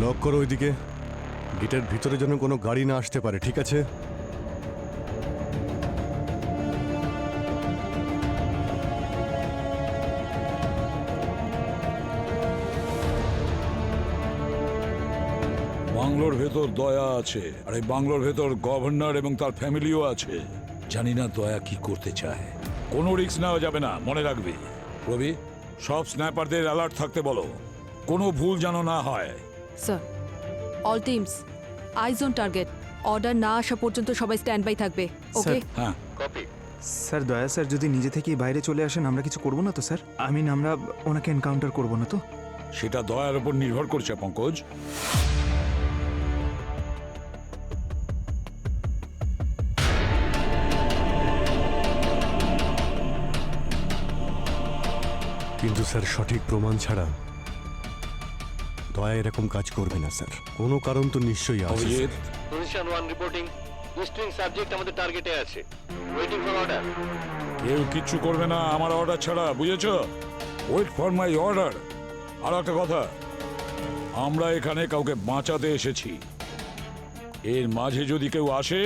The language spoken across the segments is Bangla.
লক করো ওইদিকে, গেটের ভিতরে যেন কোনো গাড়ি না আসতে পারে, ঠিক আছে? বাংলোর ভেতর দয়া আছে, আর এই বাংলোর ভেতর গভর্নর এবং তার ফ্যামিলিও আছে। জানি না দয়া কি করতে চায়। কোনো রিস্ক নেওয়া যাবে না, মনে রাখবি। রবি, সব স্ন্যাপারদের অ্যালার্ট থাকতে বলো, কোনো ভুল যেন না হয়। Sir, all teams eyes on target. Order না আসা পর্যন্ত সবাই স্ট্যান্ড বাই থাকবে, ওকে? হ্যাঁ, স্যার দয়া স্যার যদি নিজে থেকেই বাইরে চলে আসেন আমরা কিছু করব না তো স্যার? আমরা ওনাকে এনকাউন্টার করব না তো? সেটা দয়ার উপর নির্ভর করছে পঙ্কজ। কিন্তু স্যার সঠিক প্রমাণ ছাড়া দয়া এরকম কাজ করবে না স্যার। কোনো কারণ তো নিশ্চয়ই আছে। Abhijit, position 1 reporting. ইস্টিং সাবজেক্ট আমাদের টার্গেটে আছে। Waiting for order. কেউ কিচ্ছু করবে না আমার অর্ডার ছাড়া, বুঝেছো? Wait for my order. আর একটা কথা, আমরা এখানে কাউকে বাঁচাতে এসেছি। এর মাঝে যদি কেউ আসে,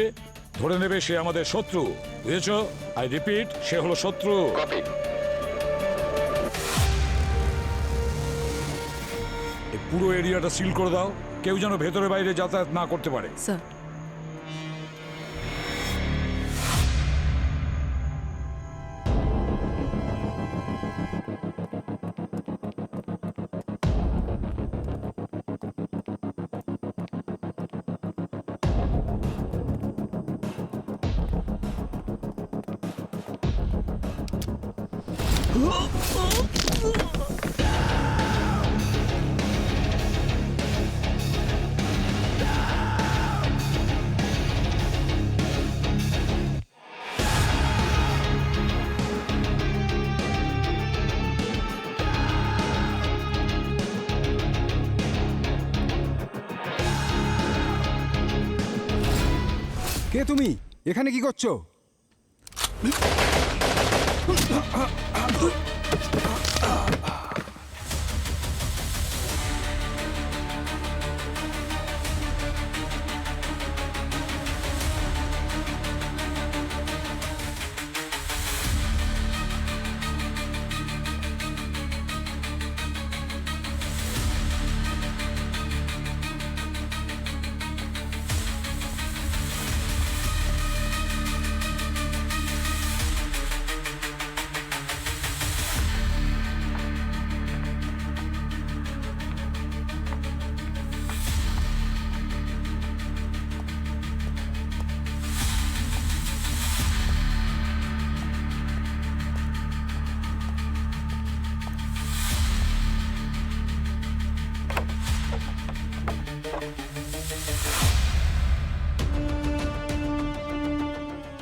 ধরে নেবে সে আমাদের শত্রু, বুঝেছো? আই রিপিট, সে হলো শত্রু। কপি। এই পুরো এরিয়াটা সিল করে দাও, কেউ যেন ভেতরে বাইরে যাতায়াত না করতে পারে। স্যার, কে তুমি? এখানে কি করছো?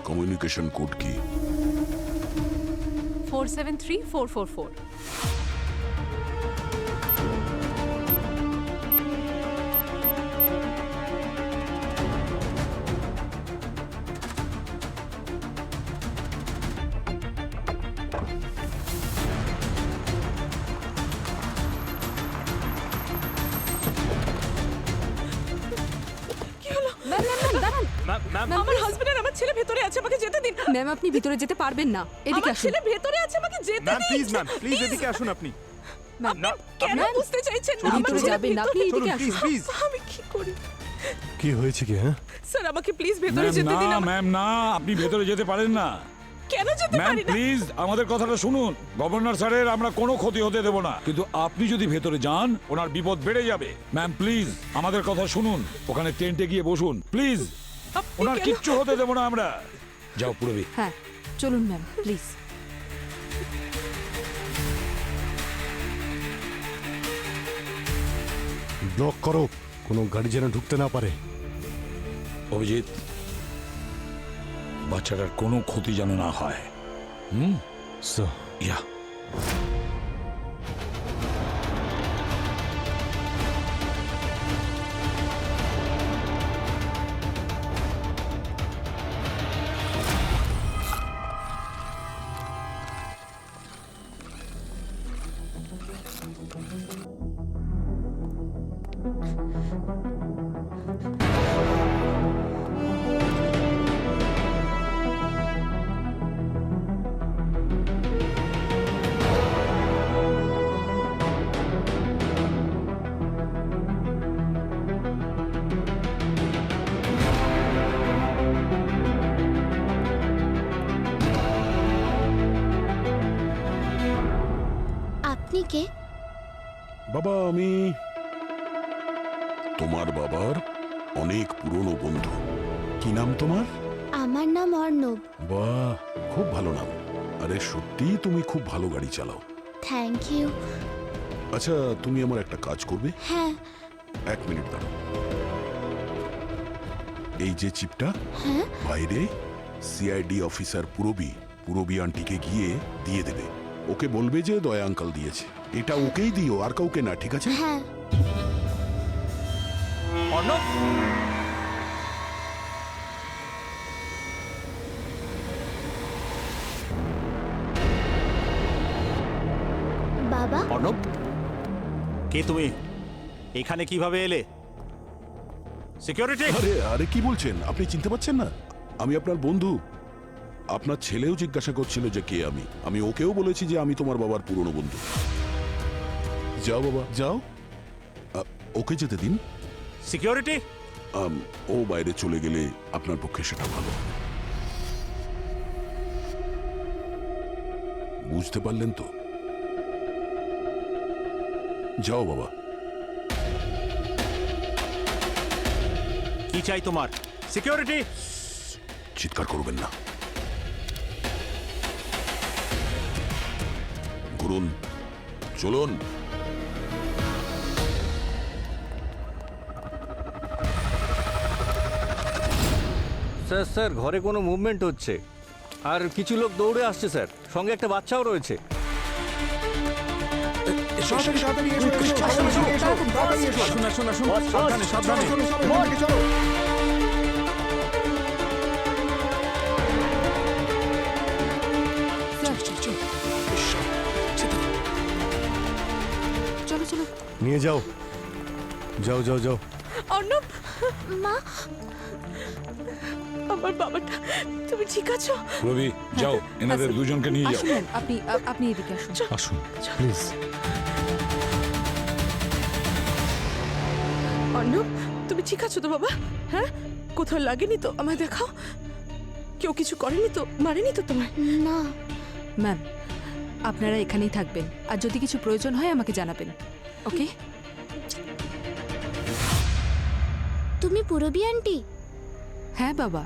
কমিউনিকেশন কোড কি? 473444। আমার হাজবেন্ড আর আমার ছেলে ভেতরে আছে, আমাকে যেতে দিন। ম্যাম, আপনি ভিতরে যেতে পারবেন না, এদিকে আমার আসুন। ছেলে ভেতরে আছে, আমাকে যেতে ম্যাম দিন। প্লিজ, ম্যাম প্লিজ এদিকে আসুন আপনি। ম্যাম, কেন ম্যাম, বুঝতে চাইছেন না? চলুন, আমার চলুন, ছেলে যাবেন না, আপনি ভেতরে। এদিকে চলুন আসুন। Please please. আমি কি করি? কি হয়েছে কি? হ্যাঁ, স্যার আমাকে প্লিজ ভেতরে ম্যাম যেতে না, দিন। ম্যাম না, আপনি ভেতরে যেতে পারেন না। কেন যেতে ম্যাম পারি না? প্লিজ আমাদের কথাটা শুনুন। গভর্নর স্যারের আমরা কোনো ক্ষতি হতে দেব না, কিন্তু আপনি যদি ভেতরে যান ওনার বিপদ বেড়ে যাবে। ম্যাম প্লিজ আমাদের কথা শুনুন, ওখানে টেন্টে গিয়ে বসুন প্লিজ। আপনি ওনার কেন- কিচ্ছু হতে দেব না আমরা। যাও পুরবি। হ্যাঁ, চলুন ম্যাম, প্লিজ। ব্লক করো, কোনো গাড়ি যেন ঢুকতে না পারে। অভিজিৎ, বাচ্চাটার কোনো ক্ষতি যেন না হয়। স্যার, ইয়া আপনি কে? বাবা, আমি তোমার বাবার অনেক পুরনো বন্ধু। কি নাম তোমার? আমার নাম অর্ণব। বাহ, খুব ভালো নাম। আরে সত্যিই তুমি খুব ভালো গাড়ি চালাও। Thank you. আচ্ছা, তুমি আমার একটা কাজ করবে? হ্যাঁ। 1 মিনিট দাঁড়াও। এই যে চিপটা, হ্যাঁ। বাইরে সিআইডি অফিসার পুরবী আন্টিকে গিয়ে দিয়ে দেবে। ওকে বলবে যে দয়া আঙ্কাল দিয়েছে। এটা ওকেই দিও, আর কাউকে না, ঠিক আছে? হ্যাঁ। অর্ণব, বাবা, অর্ণব, কে তুমি? এখানে কিভাবে এলে? সিকিউরিটি! আরে আরে কি বলছেন? আপনি চিনতে পারছেন না? আমি আপনার বন্ধু। আপনার ছেলেও জিজ্ঞাসা করছিল যে কে আমি। আমি ওকেও বলেছি যে আমি তোমার বাবার পুরনো বন্ধু। যাও বাবা, যাও। ওকে যেতে দিন। সিকিউরিটি! ও বাইরে চলে গেলে আপনার পক্ষে সেটা ভালো হবে। বুঝতে পারলেন তো? যাও বাবা। কি চাই তোমার? সিকিউরিটি! চিৎকার করবেন না। ঘুরুন, চলুন। স্যার স্যার ঘরে কোনো মুভমেন্ট হচ্ছে, আর কিছু লোক দৌড়ে আসছে স্যার, সঙ্গে একটা বাচ্চাও রয়েছে। চলো চলো। নিয়ে যাও, যাও যাও যাও। অর্ণব, মা, আমার বাবাটা, তুমি ঠিক আছো? রবি, যাও, এনাদের দুজনকে নিয়ে যাও। আসুন ম্যাম, আপনি এদিকে আসুন। আসুন প্লিজ। অর্ণব, তুমি ঠিক আছো তো বাবা? হ্যাঁ, কোথাও লাগেনি তো? আমায় দেখাও। কেউ কিছু করেনি তো? মারেনি তো তোমায়? না। ম্যাম, আপনারা এখানেই থাকবেন, আর যদি কিছু প্রয়োজন হয় আমাকে জানাবেন, ওকে? তুমি পুরবী আন্টি? হ্যাঁ বাবা,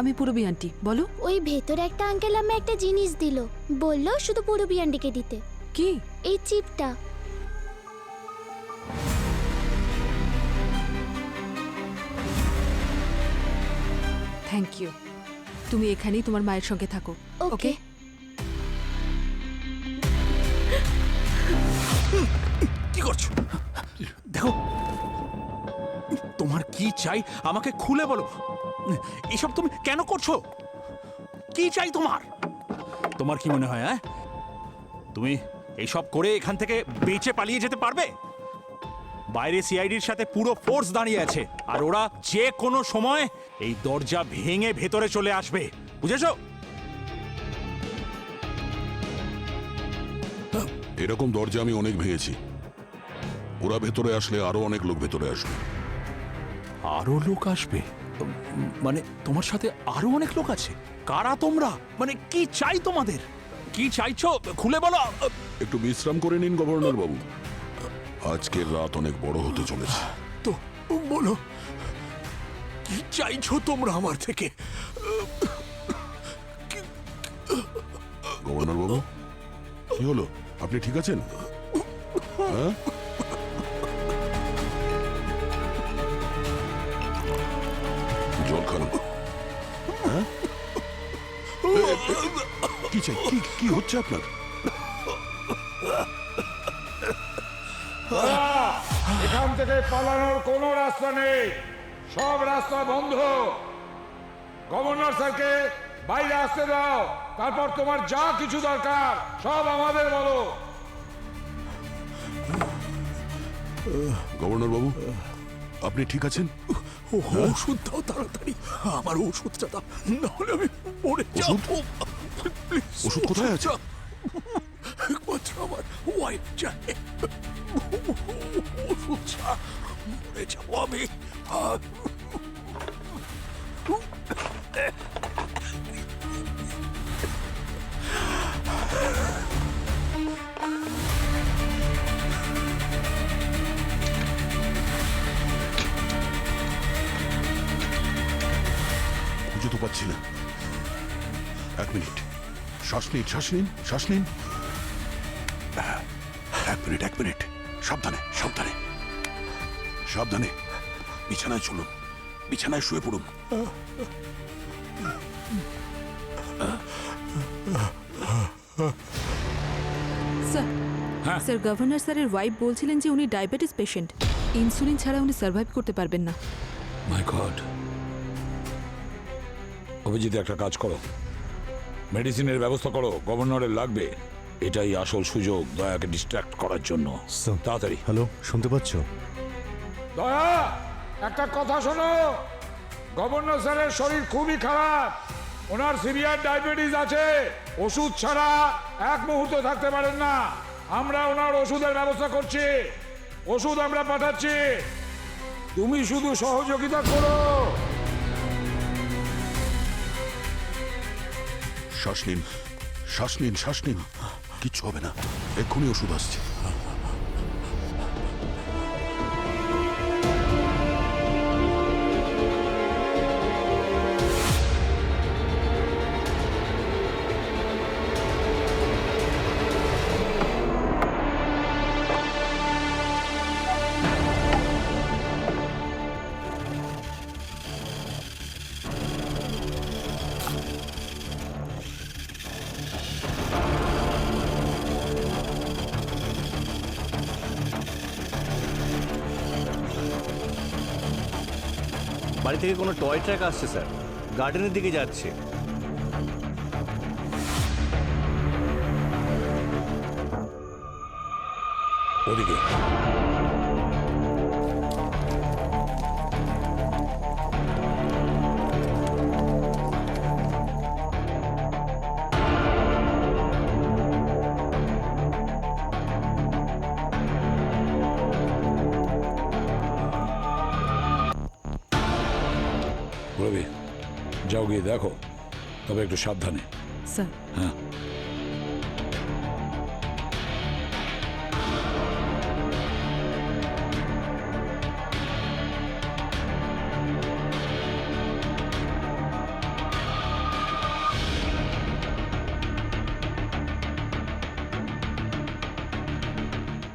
আমি পুরবী আন্টি। বলো। ওই ভেতরে একটা আঙ্কেল আমায় একটা জিনিস দিল, বললো শুধু পুরবী আন্টিকে দিতে। কি? এই চিপটা। Thank you. তুমি এখানেই তোমার মায়ের সঙ্গে থাকো, ওকে? কি করছো? দেখো, তোমার কি চাই আমাকে খুলে বলো। এসব তুমি কেন করছো? কি চাই তোমার? তোমার কি মনে হয়, হ্যাঁ, তুমি এইসব করে এখান থেকে বেঁচে পালিয়ে যেতে পারবে? বাইরে সিআইডির সাথে পুরো ফোর্স দাঁড়িয়ে আছে, আর ওরা যে কোনো সময় এই দরজা ভেঙে ভেতরে চলে আসবে, বুঝেছো? এরকম দরজা আমি অনেক ভেঙেছি। ওরা ভেতরে আসলে আরো অনেক লোক ভেতরে আসবে। আরো লোক আসবে? মানে তোমার সাথে আরো অনেক লোক আছে? কারা তোমরা? মানে কি চাই তোমাদের? কি চাইছো খুলে বলো। একটু বিশ্রাম করে নিন গভর্নর বাবু। আজকের রাত অনেক বড় হতে চলেছে। তো বলো, কি চাইছো তোমরা আমার থেকে? গভর্নর বাবু, কি হলো? আপনি ঠিক আছেন? হ্যাঁ, জল খান। হ্যাঁ, কি চাই? কি হচ্ছে আপনার? এখান থেকে পালানোর কোনো রাস্তা নেই, সব রাস্তা বন্ধ। গভর্নর স্যারকে বাইরে আসতে দাও, তারপর তোমার যা কিছু দরকার সব আমাদের বলো। গভর্নর বাবু, আপনি ঠিক আছেন? ওষুধ দাও তাড়াতাড়ি, আমার ওষুধটা দাও, নাহলে আমি মরে ওষুধ? যাবো। ওষুধ কোথায় আছে? একমাত্র আমার ওয়াইফ জানে। ওষুধ ছাড়া মরে যাবো আমি। খুঁজে তো পাচ্ছি না। এক মিনিট, শ্বাস নিন, শ্বাস নিন, শ্বাস নিন। এক মিনিট, এক মিনিট, সাবধানে, সাবধানে, সাবধানে। বিছানায় চলুন, বিছানায় শুয়ে পড়ুন। স্যার হ্যাঁ। স্যার গভর্নর স্যারের ওয়াইফ বলছিলেন যে উনি ডায়াবেটিস পেশেন্ট, ইনসুলিন ছাড়া উনি সার্ভাইভ করতে পারবেন না। মাই গড। অভিজিৎ, একটা কাজ করো, মেডিসিনের ব্যবস্থা করো, গভর্নরের লাগবে। এটাই আসল সুযোগ দয়াকে ডিস্ট্র্যাক্ট করার জন্য। তাড়াতাড়ি। হ্যালো, শুনতে পাচ্ছ? দয়া, একটা কথা শোনো। গভর্নর স্যারের শরীর খুবই খারাপ, ওনার সিভিয়ার ডায়াবেটিস আছে। ওষুধ ছাড়া এক মুহূর্ত থাকতে পারেন না। আমরা ওনার ওষুধের ব্যবস্থা করছি, ওষুধ আমরা পাঠাচ্ছি, তুমি শুধু সহযোগিতা করো। শ্বাস নিন, শ্বাস নিন, শ্বাস নিন। কিচ্ছু হবে না, এক্ষুনি ওষুধ আসছে। বাড়ি থেকে কোনো টয় ট্র্যাক আসছে স্যার, গার্ডেনের দিকে যাচ্ছে। ওদিকে। রবি, যাও গিয়ে দেখো, তবে একটু সাবধানে। স্যার হ্যাঁ।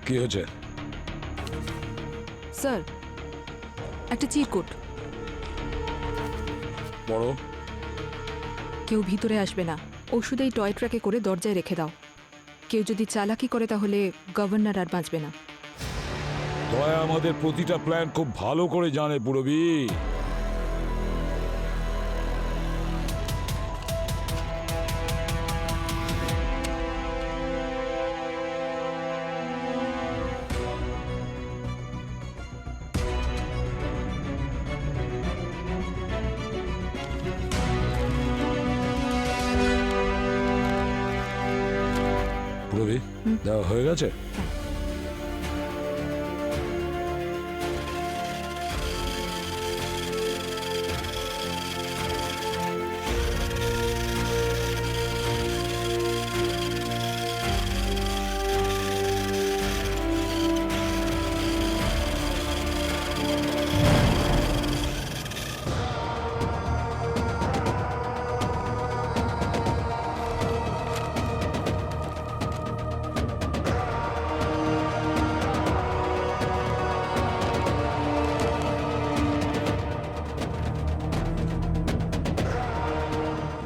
কি হয়েছে? স্যার একটা চিরকুট। বড় কেউ ভিতরে আসবে না, ওষুধ এই টয় ট্র্যাকে করে দরজায় রেখে দাও। কেউ যদি চালাকি করে তাহলে গভর্নর আর বাঁচবে না। দয়া আমাদের প্রতিটা প্ল্যান খুব ভালো করে জানে পুরবি। পুরবি, দেওয়া হয়ে গেছে?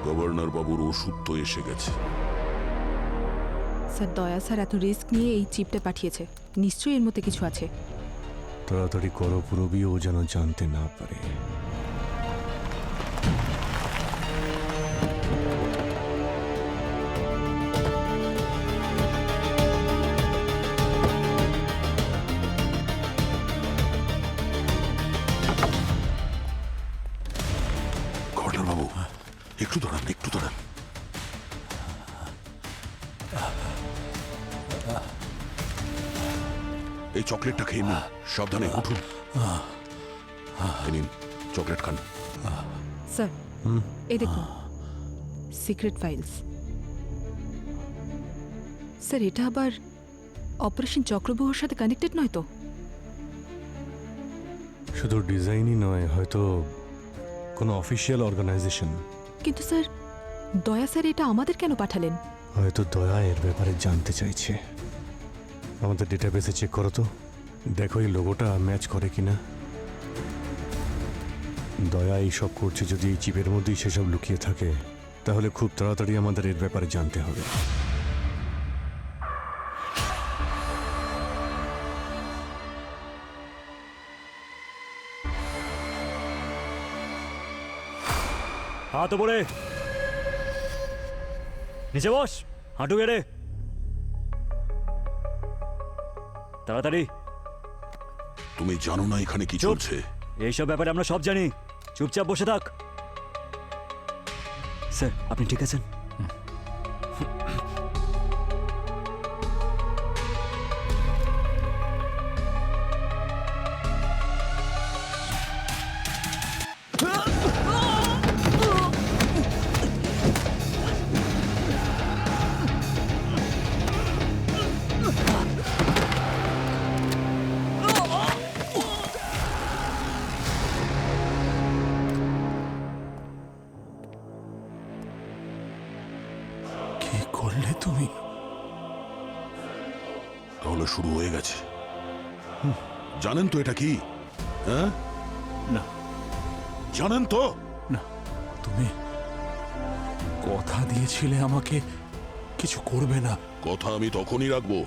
গভর্নর বাবুর ওষুধ তো এসে গেছে। স্যার দয়া স্যার এত রিস্ক নিয়ে এই চিপটা পাঠিয়েছে, নিশ্চয়ই এর মধ্যে কিছু আছে। তাড়াতাড়ি করো পুরবি, ও যেন জানতে না পারে। একটু দাঁড়ান, একটু দাঁড়ান। এই চকলেটটা খেয়ে নিন, সাবধানে উঠুন। নিন চকলেট খান। স্যার এই দেখুন সিক্রেট ফাইলস। স্যার এটা আবার অপারেশন চক্রব্যূহর সাথে কানেক্টেড নয় তো? শুধু ডিজাইনই নয়, হয়তো কোনো অফিসিয়াল অর্গানাইজেশন। কিন্তু স্যার দয়া স্যার এটা আমাদের কেন পাঠালেন? হয়তো দয়া এর ব্যাপারে জানতে চাইছে। আমাদের ডেটাবেসে চেক করো তো, দেখো এই লোগোটা ম্যাচ করে কিনা। দয়া এইসব করছে যদি এই চিপের মধ্যেই সেসব লুকিয়ে থাকে, তাহলে খুব তাড়াতাড়ি আমাদের এর ব্যাপারে জানতে হবে। হাত উপরে, নিচে বস, হাঁটু গেড়ে, তাড়াতাড়ি। তুমি জানো না এখানে কি চলছে? এইসব ব্যাপারে আমরা সব জানি, চুপচাপ বসে থাক। স্যার আপনি ঠিক আছেন? কি করলে তুমি? তাহলে শুরু হয়ে গেছে। জানেন তো এটা কি? হ্যাঁ না, জানেন তো? না, তুমি কথা দিয়েছিলে আমাকে কিছু করবে না। কথা আমি তখনই রাখবো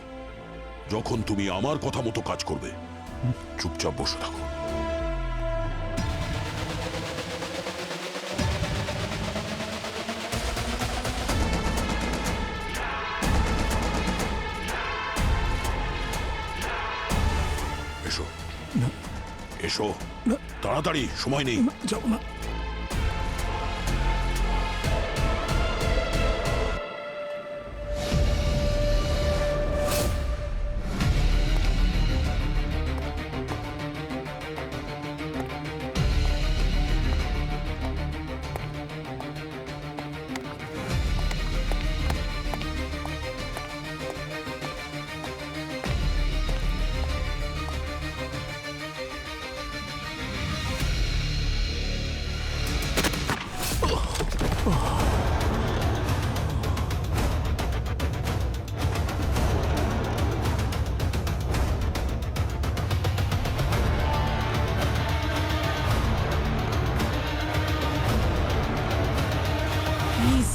যখন তুমি আমার কথা মতো কাজ করবে। চুপচাপ বসে থাকো। এসো, এসো তাড়াতাড়ি, সময় নেই। যাও না। প্লিজ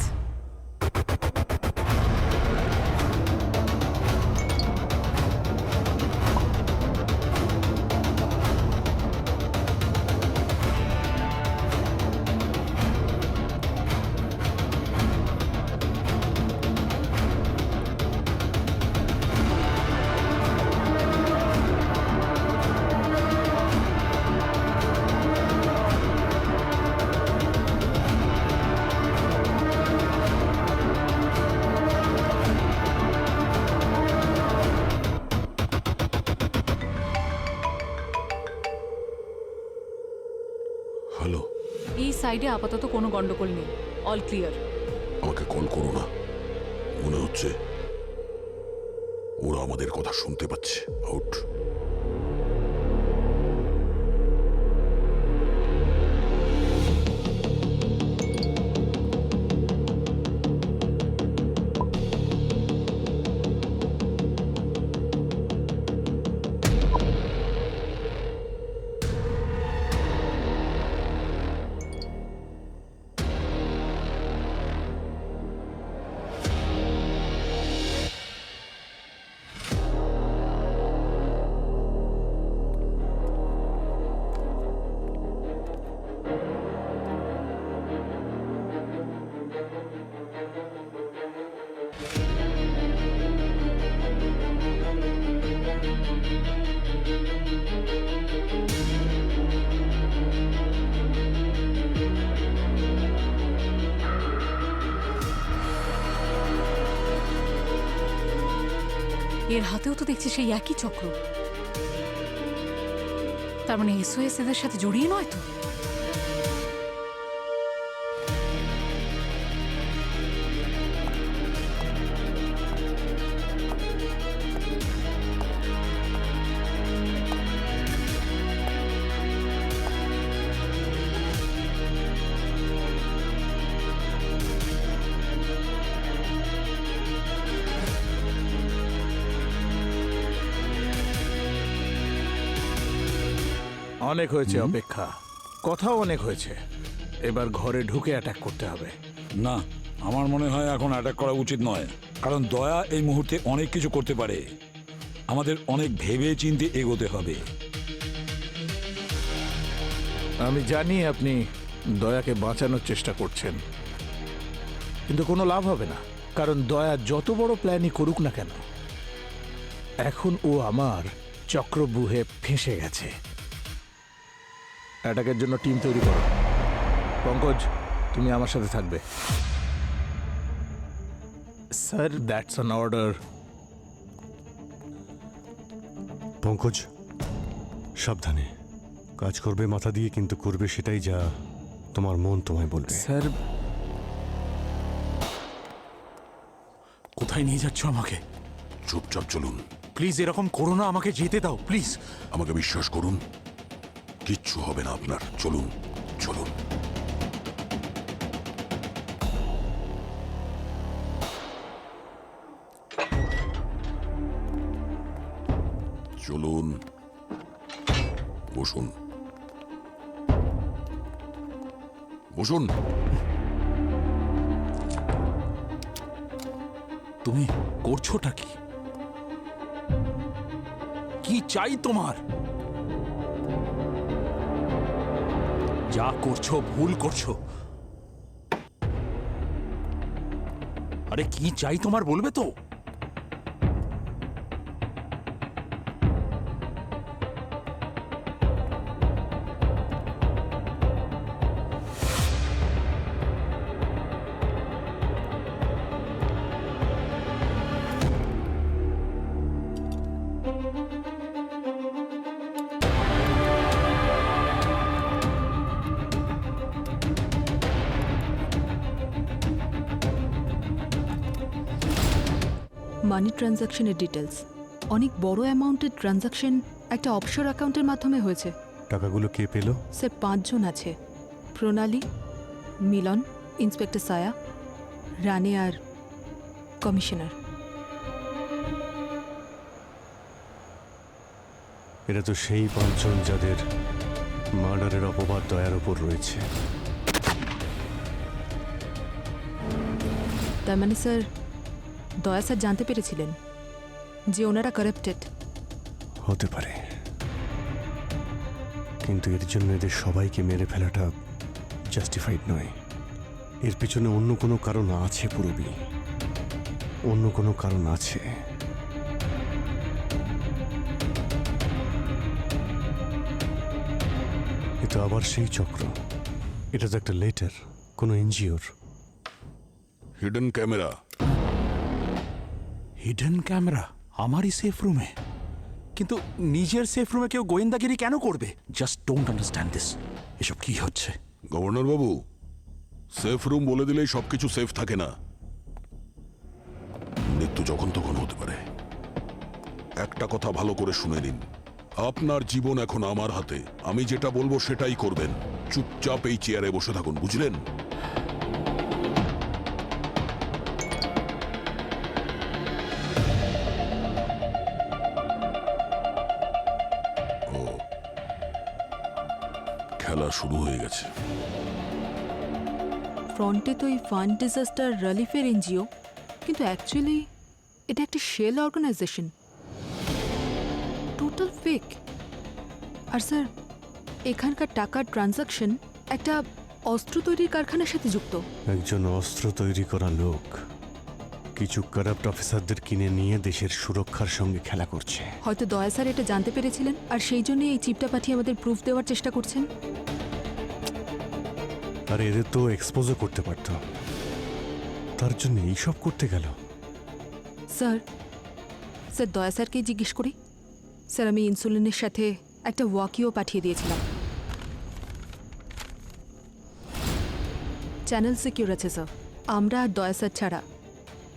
হ্যালো, এই সাইডে আপাতত কোনো গন্ডগোল নেই, অল ক্লিয়ার। আমাকে কল করো না। মনে হচ্ছে ওরা আমাদের কথা শুনতে পাচ্ছে। আউট। এর হাতেও তো দেখছি সেই একই চক্র। তার মানে এসওএস এদের সাথে জড়িয়ে নয় তো? অনেক হয়েছে অপেক্ষা, কথাও অনেক হয়েছে। এবার ঘরে ঢুকে অ্যাটাক করতে হবে। না, আমার মনে হয় এখন অ্যাটাক করা উচিত নয়, কারণ দয়া এই মুহূর্তে অনেক কিছু করতে পারে। আমাদের অনেক ভেবে চিন্তে এগোতে হবে। আমি জানি আপনি দয়াকে বাঁচানোর চেষ্টা করছেন, কিন্তু কোনো লাভ হবে না, কারণ দয়া যত বড় প্ল্যানই করুক না কেন, এখন ও আমার চক্রব্যূহে ফেঁসে গেছে। অ্যাটাকের জন্য টিম তৈরি করো। পঙ্কজ, তুমি আমার সাথে থাকবে। Sir, that's an order. Pankaj, সাবধানে কাজ করবে, মাথা দিয়ে, কিন্তু করবে সেটাই যা তোমার মন তোমায় বলবে। স্যার, কোথায় নিয়ে যাচ্ছ আমাকে? চুপচাপ চলুন। প্লিজ এরকম করো না, আমাকে যেতে দাও প্লিজ। আমাকে বিশ্বাস করুন, কিচ্ছু হবে না আপনার। চলুন চলুন। চলুন, বসুন বসুন। তুমি করছোটা কি? কি চাই তোমার? যা করছো ভুল করছো। আরে কি চাই তোমার, বলবে তো? মানি ট্রানজাকশনের ডিটেলস, অনেক বড় অ্যামাউন্টের ট্রানজাকশন একটা অফশোর অ্যাকাউন্টের মাধ্যমে হয়েছে। টাকাগুলো কে পেল? স্যার 5 জন আছে, প্রণালী, মিলন, ইন্সপেক্টর সায়া, রানে আর কমিশনার। এরা তো সেই 5 জন যাদের মার্ডারের অপবাদ দয়ার উপর রয়েছে। তার মানে স্যার, দয়া স্যার জানতে পেরেছিলেন যে ওনারা কারাপ্টেড। হতে পারে, কিন্তু এর জন্য এদের সবাইকে মেরে ফেলাটা জাস্টিফাইড নয়। এর পিছনে অন্য কোনো কারণ আছে পুরবী, অন্য কোনো কারণ আছে। এটা আবার সেই চক্র। এটা তো একটা লেটার কোনো এনজিওর। Hidden camera. হিডেন ক্যামেরা আমারই সেফ রুমে? কিন্তু নিজের সেফ রুমে কেউ গোয়েন্দাগিরি কেন করবে? Just don't understand this. এসব কি হচ্ছে? গভর্নর বাবু, সেফ রুম বলে দিলেই সবকিছু সেফ থাকে না। মৃত্যু যখন তখন হতে পারে। একটা কথা ভালো করে শুনে নিন, আপনার জীবন এখন আমার হাতে। আমি যেটা বলবো সেটাই করবেন। চুপচাপ এই চেয়ারে বসে থাকুন, বুঝলেন? ও, খেলা শুরু হয়ে গেছে। ফ্রন্টে তো এই ফান্ড ডিজাস্টার রিলিফের এনজিও, কিন্তু অ্যাকচুয়ালি এটা একটা শেল অর্গানাইজেশন, টোটাল ফেক। আর স্যার, এখানকার টাকার ট্রানজাকশন একটা অস্ত্র তৈরির কারখানার সাথে যুক্ত। একজন অস্ত্র তৈরি করা লোক কিছু কারাপ্ট অফিসারদের কিনে নিয়ে দেশের সুরক্ষার সঙ্গে খেলা করছে। হয়তো দয়া স্যার এটা জানতে পেরেছিলেন, আর সেই জন্যই এই চিপটা পাঠিয়ে আমাদের প্রুফ দেওয়ার চেষ্টা করছেন। আর এদের তো এক্সপোজও করতে পারত, তার জন্য এইসব করতে গেল। স্যার, স্যার দয়া স্যারকেই জিজ্ঞেস করি। স্যার আমি ইনসুলিনের সাথে একটা ওয়াকিও পাঠিয়ে দিয়েছিলাম। চ্যানেল সিকিউর আছে স্যার। আমরা আর দয়া স্যার ছাড়া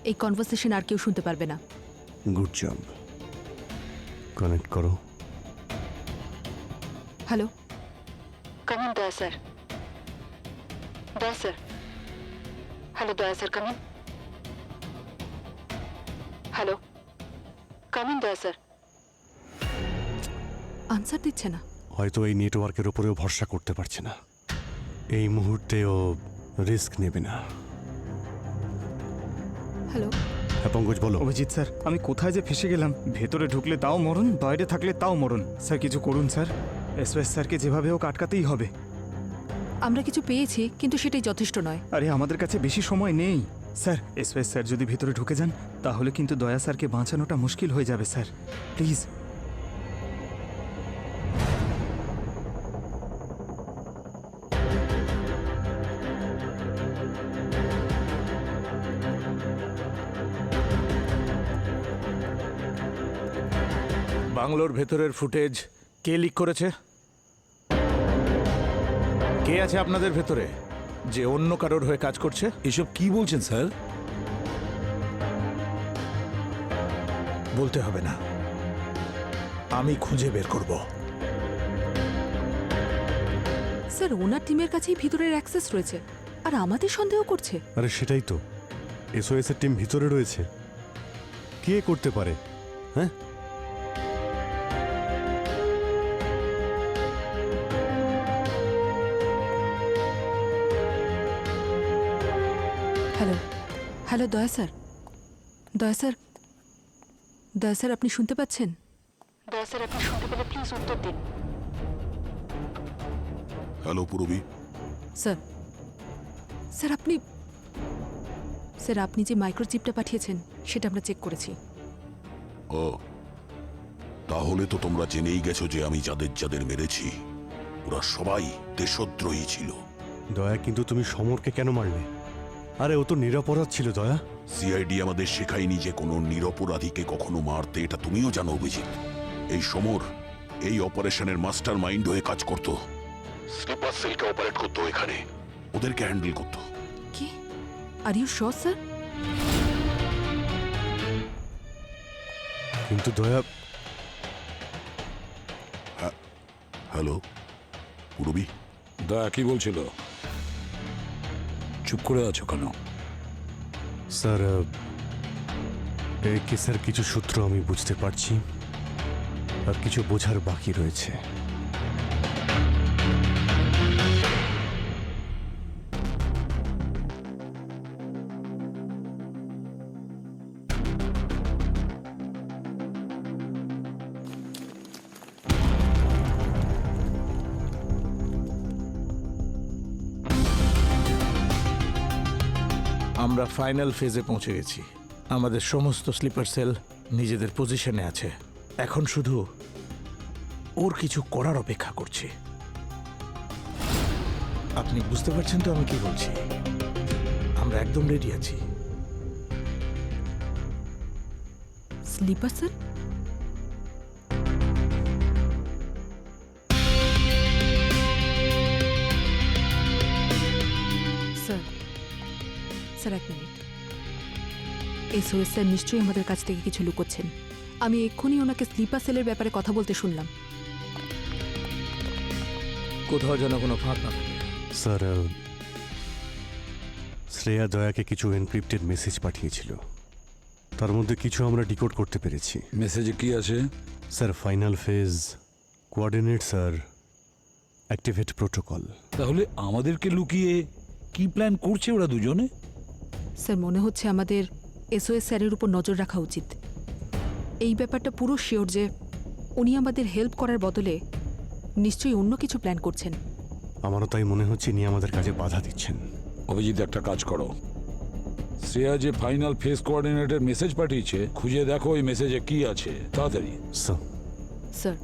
এই কনভারসেশন আর কেউ শুনতে পারবে না। Good job. কানেক্ট করো। হ্যালো, কামিন দয়া স্যার। দয়া স্যার, হ্যালো দয়া স্যার, কামিন। হ্যালো, কামিন দয়া স্যার। আনসার দিচ্ছে না। হয়তো এই নেটওয়ার্কের উপরেও ভরসা করতে পারছে না। এই মুহূর্তে ও রিস্ক নেবে না। হ্যালো, হ্যাঁ পঙ্কজ বলো। অভিজিৎ স্যার, আমি কোথায় যে ফেসে গেলাম। ভেতরে ঢুকলে তাও মরণ, বাইরে থাকলে তাও মরণ। স্যার কিছু করুন স্যার। এসওএস স্যারকে যেভাবে হোক আটকাতেই হবে। আমরা কিছু পেয়েছি কিন্তু সেটাই যথেষ্ট নয়। আরে আমাদের কাছে বেশি সময় নেই স্যার। এসওএস স্যার যদি ভেতরে ঢুকে যান তাহলে কিন্তু দয়া স্যারকে বাঁচানোটা মুশকিল হয়ে যাবে স্যার। প্লিজ। বাংলোর ভেতরের ফুটেজ কে লিক করেছে? কে আছে আপনাদের ভেতরে যে অন্য কারোর হয়ে কাজ করছে? এসব কি বলছেন স্যার? বলতে হবে না, আমি খুঁজে বের করব। স্যার ওনার টিমের কাছেই ভিতরের অ্যাক্সেস রয়েছে আর আমাদের সন্দেহ করছে। আরে সেটাই তো, এসওএস এর টিম ভিতরে রয়েছে। কে করতে পারে? হ্যাঁ, হ্যালো, হ্যালো দয়া স্যার। দয়া স্যার, দয়া স্যার আপনি শুনতে পাচ্ছেন? দয়া স্যার আপনি শুনতে পেলে প্লিজ উত্তর দিন। হ্যালো পুরবী। স্যার, স্যার আপনি, স্যার আপনি যে মাইক্রোচিপটা পাঠিয়েছেন সেটা আমরা চেক করেছি। ও, তাহলে তো তোমরা জেনেই গেছো যে আমি যাদের যাদের মেরেছি ওরা সবাই দেশদ্রোহী ছিল। দয়া কিন্তু তুমি সমরকে কেন মারলে? আরে ও তো নিরপরাধ ছিল দয়া। সিআইডি আমাদের শেখায়নি যে কোনো নিরপরাধীকে কখনো মারতে, এটা তুমিও জানো অভিজিৎ। এই সমর এই অপারেশনের মাস্টার মাইন্ড হয়ে কাজ করত। স্লিপার সেলকে অপারেট করতো, এখানে ওদেরকে হ্যান্ডেল করতো। কি? Are you sure sir? কিন্তু দয়া। হ্যালো পুরবী। দয়া কি বলছিল? চুপ করে আছো কেন? স্যার এই কেসের কিছু সূত্র আমি বুঝতে পারছি আর কিছু বোঝার বাকি রয়েছে। আমরা ফাইনাল ফেজে পৌঁছে গেছি। আমাদের সমস্ত স্লিপার সেল নিজেদের পজিশনে আছে। এখন শুধু ওর কিছু করার অপেক্ষা করছি। আপনি বুঝতে পারছেন তো আমি কি বলছি? আমরা একদম রেডি আছি। Sleeper sir? স্যার, স্যার এক মিনিট। এসওএস স্যার নিশ্চয়ই আমাদের কাছ থেকে কিছু লুকোচ্ছেন। আমি এক্ষুনি ওনাকে স্লিপার সেলের ব্যাপারে কথা বলতে শুনলাম। কোথাও যেন কোনো ফাঁক না থাকে। স্যার শ্রেয়া দয়াকে কিছু এনক্রিপ্টেড মেসেজ পাঠিয়েছিল। তার মধ্যে কিছু আমরা ডিকোড করতে পেরেছি। মেসেজে কি আছে? Sir final phase, coordinate sir, activate protocol. তাহলে আমাদেরকে লুকিয়ে কি প্ল্যান করছে ওরা দুজনে? স্যার মনে হচ্ছে আমাদের এসওএস স্যারের উপর নজর রাখা উচিত। এই ব্যাপারটা পুরো শিওর যে উনি আমাদের হেল্প করার বদলে নিশ্চয়ই অন্য কিছু প্ল্যান করছেন। আমারও তাই মনে হচ্ছে ইনি আমাদের কাজে বাধা দিচ্ছেন। অভিজিৎ একটা কাজ করো, শ্রেয়া যে ফাইনাল ফেজ কোঅর্ডিনেটের মেসেজ পাঠিয়েছে খুঁজে দেখো ওই মেসেজে কি আছে, তাড়াতাড়ি। স্যার,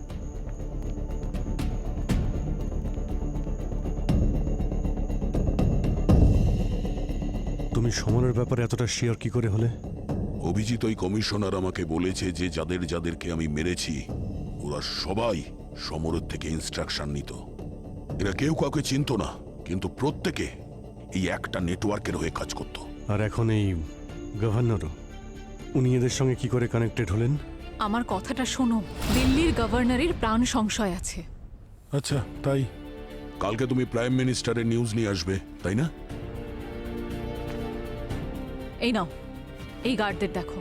তুমি সমরের ব্যাপারে এতটা শিওর কি করে হলে? ও অভিজিৎ ওই কমিশনার আমাকে বলেছে যে যাদের যাদেরকে আমি মেরেছি ওরা সবাই সমরের থেকে ইনস্ট্রাকশন নিত। এরা কেউ কাউকে চিনত না, কিন্তু প্রত্যেকে এই একটা নেটওয়ার্কের হয়ে কাজ করত। আর এখন এই গভর্নরও, উনি এদের সঙ্গে কি করে কানেক্টেড হলেন? আমার কথাটা শোনো, দিল্লির গভর্নরের প্রাণ সংশয় আছে। আচ্ছা, তাই কালকে তুমি প্রাইম মিনিস্টারের নিউজ নিয়ে আসবে, তাই না? এই নাও, এই গার্ডদের দেখো।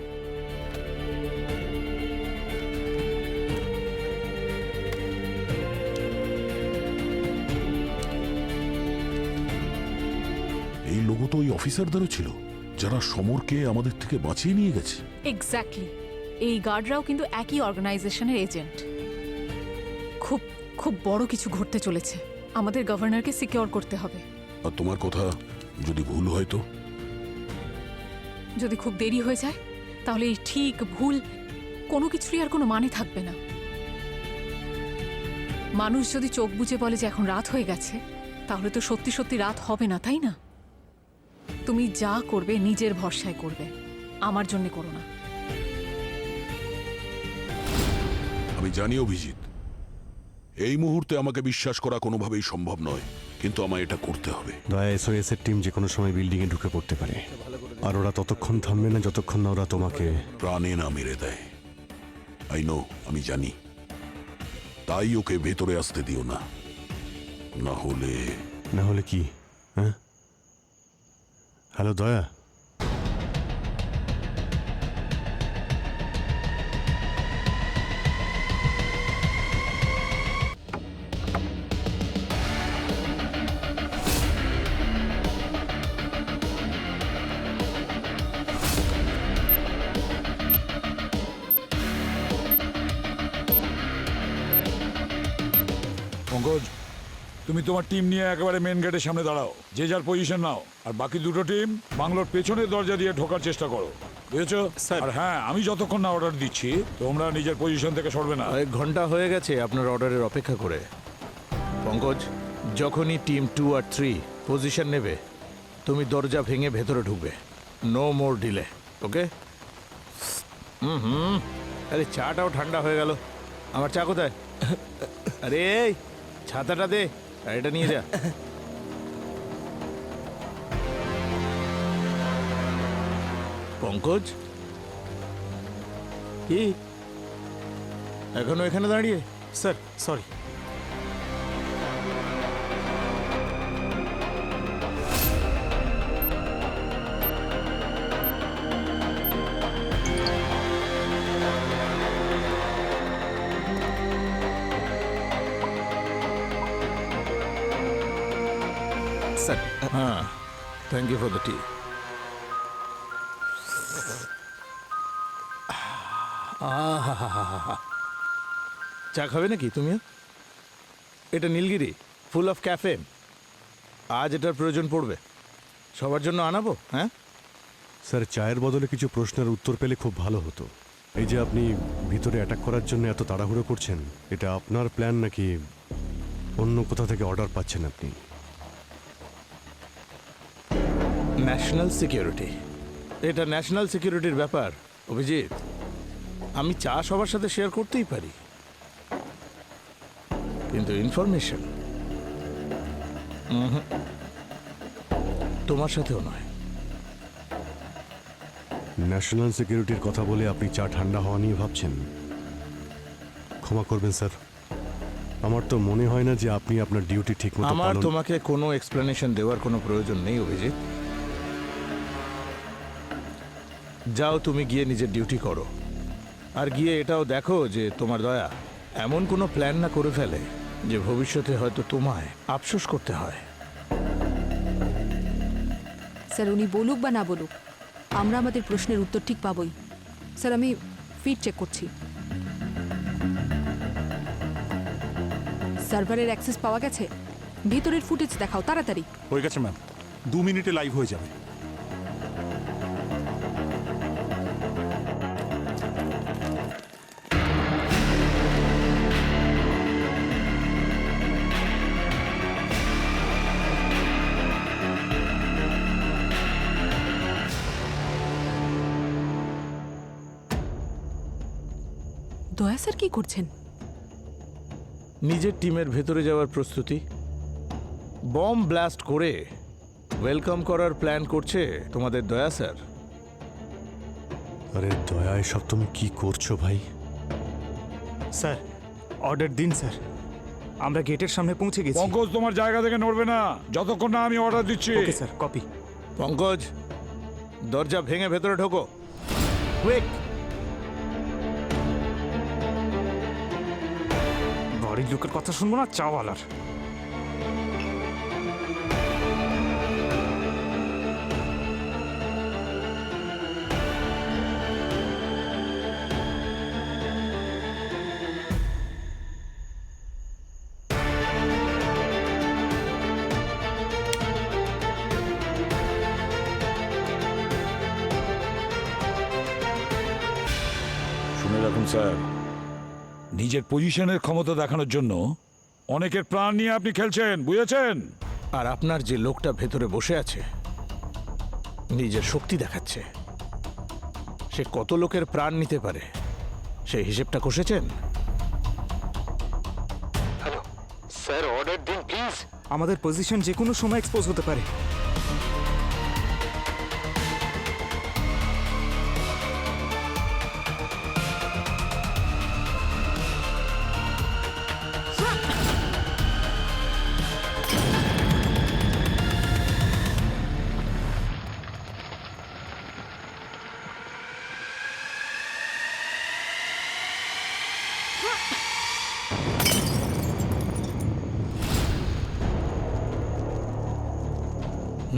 এই লোগো তো ওই অফিসারদেরও ছিল যারা সমরকে আমাদের থেকে বাঁচিয়ে নিয়ে গেছে। এক্স্যাক্টলি, এই গার্ডরাও কিন্তু একই অর্গানাইজেশনের এজেন্ট। খুব খুব বড় কিছু ঘটতে চলেছে, আমাদের গভর্নরকে সিকিউর করতে হবে। আর তোমার কথা যদি ভুল হয় তো? যদি খুব দেরি হয়ে যায় তাহলে এই ঠিক ভুল কোনো কিছুরই আর কোনো মানে থাকবে না। মানুষ যদি চোখ বুজে বলে যে এখন রাত হয়ে গেছে, তাহলে তো সত্যি সত্যি রাত হবে না, তাই না? তুমি যা করবে নিজের ভরসায় করবে, আমার জন্য করো না। আমি জানি অভিজিৎ, এই মুহূর্তে আমাকে বিশ্বাস করা কোনোভাবেই সম্ভব নয়, কিন্তু আমায় এটা করতে হবে। দয়া এসওএস এর টিম যে কোনো সময় বিল্ডিংয়ে ঢুকে পড়তে পারে, আর ওরা ততক্ষণ থামবে না যতক্ষণ না ওরা তোমাকে প্রাণে না মেরে দেয়। আই নো, আমি জানি। তাই ওকে ভেতরে আসতে দিও না, না হলে কি? হ্যাঁ, হ্যালো দয়া, পঙ্কজ, তুমি তোমার টিম নিয়ে একেবারে মেন গেটের সামনে দাঁড়াও, যে যার পজিশন নাও, আর বাকি দুটো টিম বাংলোর পেছনের দরজা দিয়ে ঢোকার চেষ্টা করো, বুঝেছো? আর হ্যাঁ, আমি যতক্ষণ না অর্ডার দিচ্ছি তোমরা নিজের পজিশন থেকে সরবে না। 1 ঘন্টা হয়ে গেছে আপনার অর্ডারের অপেক্ষা করে। পঙ্কজ, যখনই টিম 2 আর 3 পজিশন নেবে, তুমি দরজা ভেঙে ভেতরে ঢুকবে। নো মোর ডিলে, ওকে? আরে চাটাও ঠান্ডা হয়ে গেল। আমার চা কোথায়? আরে এই ছাতাটা দে, আর এটা নিয়ে যা। পঙ্কজ, কি এখনো এখানে দাঁড়িয়ে? Sir sorry. স্যার হ্যাঁ, থ্যাংক ইউ ফর দ্য টি। চা খাবে নাকি তুমিও? এটা নীলগিরি, ফুল অফ ক্যাফেন। আজ এটার প্রয়োজন পড়বে। সবার জন্য আনাবো? হ্যাঁ স্যার, চায়ের বদলে কিছু প্রশ্নের উত্তর পেলে খুব ভালো হতো। এই যে আপনি ভিতরে অ্যাটাক করার জন্য এত তাড়াহুড়ো করছেন, এটা আপনার প্ল্যান নাকি অন্য কোথা থেকে অর্ডার পাচ্ছেন আপনি? ন্যাশনাল সিকিউরিটি, এটা ন্যাশনাল সিকিউরিটির ব্যাপার অভিজিৎ। আমি চা সবার সাথে শেয়ার করতেই পারি, কিন্তু ইনফরমেশন তোমার সাথেও নয়। ন্যাশনাল সিকিউরিটির কথা বলে আপনি চা ঠান্ডা হওয়া নিয়ে ভাবছেন? ক্ষমা করবেন স্যার, আমার তো মনে হয় না যে আপনি আপনার ডিউটি ঠিকমতো আমার পালন। তোমাকে কোনো এক্সপ্লেনেশন দেওয়ার কোনো প্রয়োজন নেই অভিজিৎ। যাও, তুমি গিয়ে নিজের ডিউটি করো, আর গিয়ে এটাও দেখো যে তোমার দয়া এমন কোনো প্ল্যান না করে ফেলে যে ভবিষ্যতে হয়তো তোমায় আফসোস করতে হয়। স্যার, উনি বলুক বা না বলুক, আমরা আমাদের প্রশ্নের উত্তর ঠিক পাবই। স্যার, আমি ফিড চেক করছি। সার্ভারের অ্যাক্সেস পাওয়া গেছে? ভিতরের ফুটেজ দেখাও তাড়াতাড়ি। হয়ে গেছে ম্যাম, 2 মিনিটে লাইভ হয়ে যাবে। দয়া স্যার কি করছেন? নিজের টিমের ভেতরে যাওয়ার প্রস্তুতি। বম ব্লাস্ট করে ওয়েলকাম করার প্ল্যান করছে তোমাদের দয়া স্যার। আরে দয়া, এসব তুমি কি করছো ভাই? স্যার অর্ডার দিন স্যার, আমরা গেটের সামনে পৌঁছে গেছি। পঙ্কজ তোমার জায়গা থেকে নড়বে না যতক্ষণ না আমি অর্ডার দিচ্ছি। Okay sir, copy. পঙ্কজ, দরজা ভেঙে ভেতরে ঢোকো, কুইক। বাড়ির লোকের কথা শুনবো না, চাওয়ালার। শুনে রাখুন স্যার, নিজের পজিশনের ক্ষমতা দেখানোর জন্য অনেকের প্রাণ নিয়ে আপনি খেলছেন, বুঝেছেন? আর আপনার যে লোকটা ভেতরে বসে আছে, নিজের শক্তি দেখাচ্ছে, সে কত লোকের প্রাণ নিতে পারে সেই হিসেবটা কষেছেন? হ্যালো স্যার, অর্ডার দিন প্লিজ। আমাদের পজিশন যে কোনো সময় এক্সপোজ হতে পারে।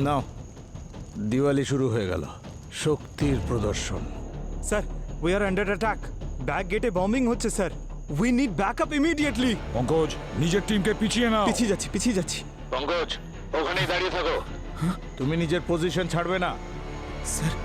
নাও, দিওয়ালি শুরু হয়ে গেল, শক্তির প্রদর্শন। Sir, we are under attack. Back গেটে বম্বিং হচ্ছে sir. We need backup immediately. Pankaj, নিজের টিমকে পিছিয়ে নাও। পিছিয়ে যাচ্ছি, পিছিয়ে যাচ্ছি। পঙ্কজ, ওখানেই দাঁড়িয়ে থাকো। তুমি নিজের পজিশন ছাড়বে না। স্যার,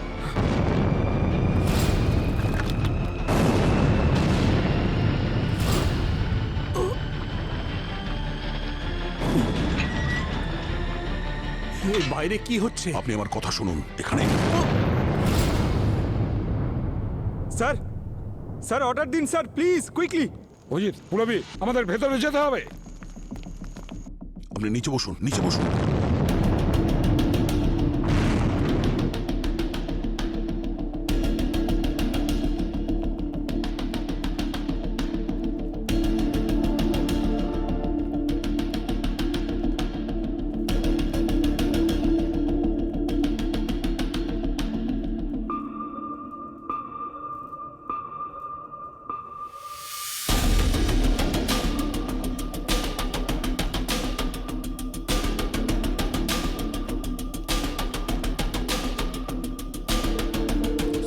বাইরে কি হচ্ছে? আপনি আমার কথা শুনুন, এখানে স্যার, স্যার অর্ডার দিন স্যার, প্লিজ কুইকলি। অজিত, পুরবি, আমাদের ভেতরে যেতে হবে। আপনি নিচে বসুন, নিচে বসুন।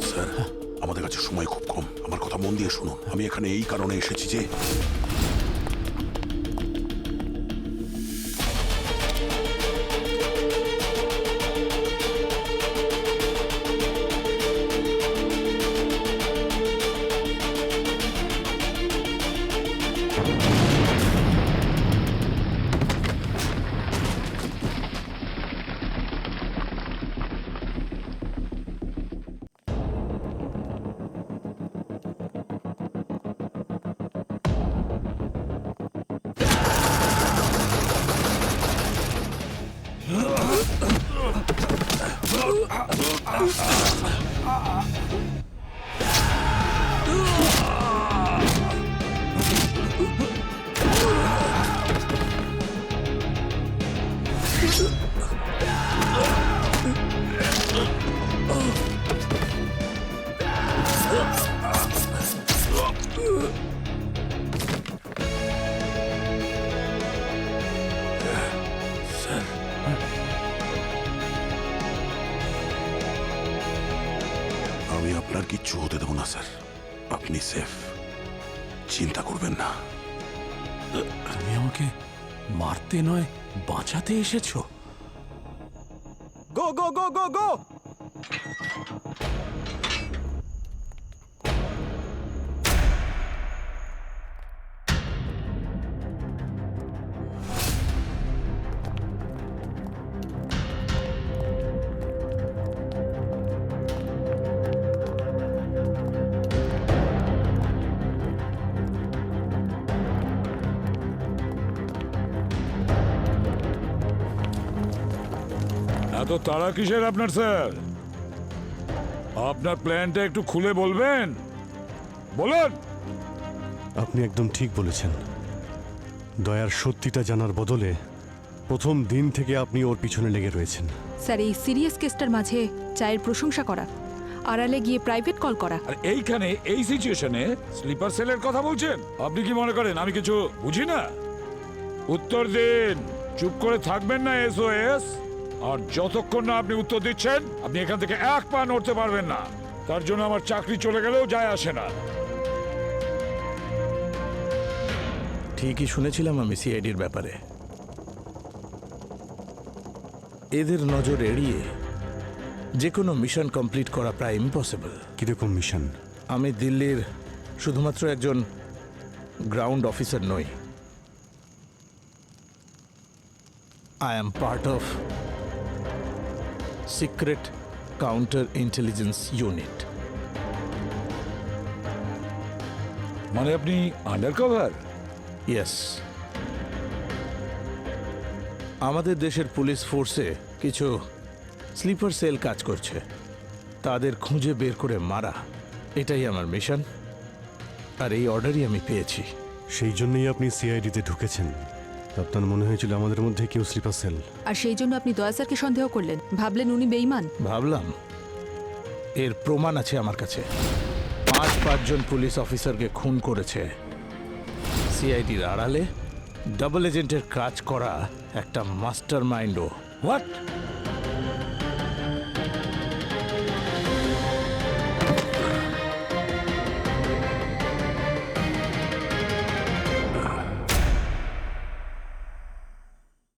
স্যার, আমাদের কাছে সময় খুব কম, আমার কথা মন দিয়ে শুনুন। আমি এখানে এই কারণে এসেছি যে আমি আপনার কিচ্ছু হতে দেব না স্যার, আপনি সেফ, চিন্তা করবেন না। তুমি আমাকে মারতে নয়, বাঁচাতে এসেছো। গো গো গো গো গো। এত তাড়া কিসের আপনার স্যার? আপনার প্ল্যানটা একটু খুলে বলবেন, বলুন। আপনি একদম ঠিক বলেছেন। দয়ার সত্যিটা জানার বদলে প্রথম দিন থেকে আপনি ওর পিছনে লেগে রয়েছেন। স্যার, এই সিরিয়াস কেসটার মাঝে চায়ের প্রশংসা করা, আড়ালে গিয়ে প্রাইভেট কল করা, আর এইখানে এই সিচুয়েশনে স্লিপার সেলের কথা বলছেন? আপনি কি মনে করেন আমি কিছু বুঝি না? উত্তর দিন। চুপ করে থাকবেন না এসওএস। আর যতক্ষণ না আপনি উত্তর দিচ্ছেন, আপনি এখান থেকে এক পা নড়তে পারবেন না। তার জন্য আমার চাকরি চলে গেলেও যায় আসে না। ঠিকই শুনেছিলাম আমি সিআইডির ব্যাপারে। এদের নজর এড়িয়ে যে কোনো মিশন কমপ্লিট করা প্রায় ইম্পসিবল। কিরকম মিশন? আমি দিল্লির শুধুমাত্র একজন গ্রাউন্ড অফিসার নই, I am part of secret counter intelligence unit. মানে আপনি আন্ডার কভার? ইয়েস। আমাদের দেশের পুলিশ ফোর্সে কিছু স্লিপার সেল কাজ করছে, তাদের খুঁজে বের করে মারা, এটাই আমার মিশন। আর এই অর্ডারই আমি পেয়েছি। সেই জন্যই আপনি সিআইডিতে ঢুকেছেন? আপনার মনে হয়েছিল আমাদের মধ্যে কেউ স্লিপার সেল? আর সেই জন্য আপনি দয়া স্যারকে সন্দেহ করলেন, ভাবলেন উনি বেঈমান? ভাবলাম, এর প্রমাণ আছে আমার কাছে। 5-5 পুলিশ অফিসারকে খুন করেছে সিআইডির আড়ালে ডাবল এজেন্টের কাজ করা একটা মাস্টার মাইন্ডও। হোয়াট?